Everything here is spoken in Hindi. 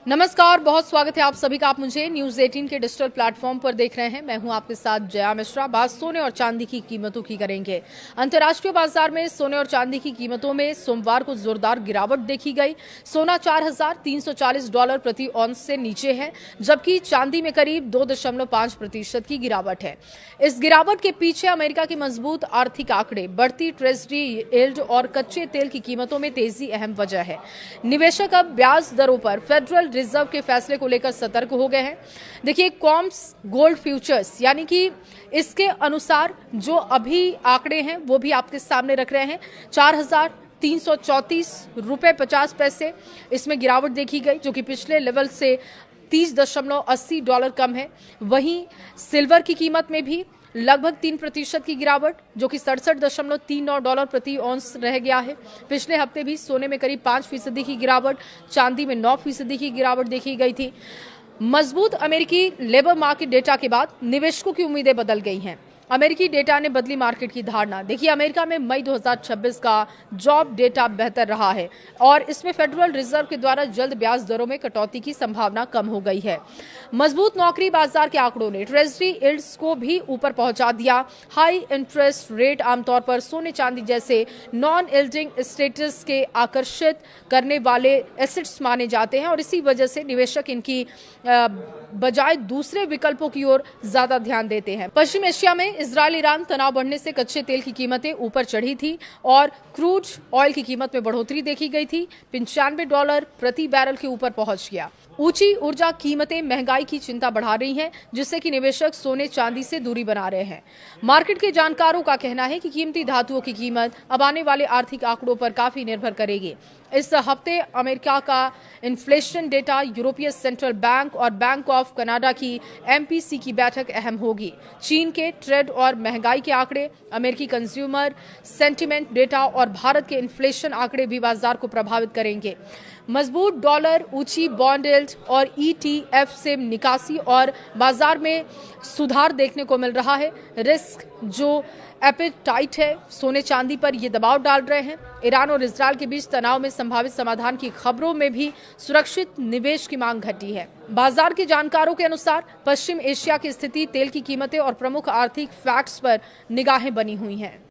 नमस्कार, बहुत स्वागत है आप सभी का। आप मुझे न्यूज 18 के डिजिटल प्लेटफॉर्म पर देख रहे हैं। मैं हूं आपके साथ जया मिश्रा। बात सोने और चांदी की कीमतों की करेंगे। अंतर्राष्ट्रीय बाजार में सोने और चांदी की कीमतों में सोमवार को जोरदार गिरावट देखी गई। सोना $4,340 प्रति औंस से नीचे है, जबकि चांदी में करीब 2.5% की गिरावट है। इस गिरावट के पीछे अमेरिका की मजबूत आर्थिक आंकड़े, बढ़ती ट्रेजरी यील्ड और कच्चे तेल की कीमतों में तेजी अहम वजह है। निवेशक अब ब्याज दरों पर फेडरल रिजर्व के फैसले को लेकर सतर्क हो गए हैं। देखिए, कॉम्स गोल्ड फ्यूचर्स यानी कि इसके अनुसार जो अभी आंकड़े हैं वो भी आपके सामने रख रहे हैं। $4,334.50 इसमें गिरावट देखी गई, जो कि पिछले लेवल से $30.80 कम है। वहीं सिल्वर की कीमत में भी लगभग 3% की गिरावट, जो कि $67.39 प्रति औंस रह गया है। पिछले हफ्ते भी सोने में करीब 5% की गिरावट, चांदी में 9% की गिरावट देखी गई थी। मजबूत अमेरिकी लेबर मार्केट डेटा के बाद निवेशकों की उम्मीदें बदल गई हैं। अमेरिकी डेटा ने बदली मार्केट की धारणा। देखिए, अमेरिका में मई 2026 का जॉब डेटा बेहतर रहा है और इसमें फेडरल रिजर्व के द्वारा जल्द ब्याज दरों में कटौती की संभावना कम हो गई है। मजबूत नौकरी बाजार के आंकड़ों ने ट्रेजरी यील्ड्स को भी ऊपर पहुंचा दिया। हाई इंटरेस्ट रेट आमतौर पर सोने चांदी जैसे नॉन यील्डिंग स्टेटस के आकर्षित करने वाले एसेट्स माने जाते हैं और इसी वजह से निवेशक इनकी बजाय दूसरे विकल्पों की ओर ज्यादा ध्यान देते हैं। पश्चिम एशिया में इजरायल ईरान तनाव बढ़ने से कच्चे तेल की कीमतें ऊपर चढ़ी थी और क्रूड ऑयल की कीमत में बढ़ोतरी देखी गई थी। $95 प्रति बैरल के ऊपर पहुंच गया। ऊंची ऊर्जा कीमतें महंगाई की चिंता बढ़ा रही हैं, जिससे कि निवेशक सोने चांदी से दूरी बना रहे हैं। मार्केट के जानकारों का कहना है कि कीमती धातुओं की कीमत अब आने वाले आर्थिक आंकड़ों पर काफी निर्भर करेगी। इस हफ्ते अमेरिका का इन्फ्लेशन डेटा, यूरोपीय सेंट्रल बैंक और बैंक ऑफ कनाडा की एमपीसी की बैठक अहम होगी। चीन के ट्रेड और महंगाई के आंकड़े, अमेरिकी कंज्यूमर सेंटिमेंट डेटा और भारत के इन्फ्लेशन आंकड़े भी बाजार को प्रभावित करेंगे। मजबूत डॉलर, ऊंची बॉन्ड यील्ड और ईटीएफ से निकासी और बाजार में सुधार देखने को मिल रहा है। रिस्क जो एपेटाइट है सोने चांदी पर ये दबाव डाल रहे हैं। ईरान और इजरायल के बीच तनाव में संभावित समाधान की खबरों में भी सुरक्षित निवेश की मांग घटी है। बाजार के जानकारों के अनुसार पश्चिम एशिया की स्थिति, तेल की कीमतें और प्रमुख आर्थिक फैक्ट्स पर निगाहें बनी हुई हैं।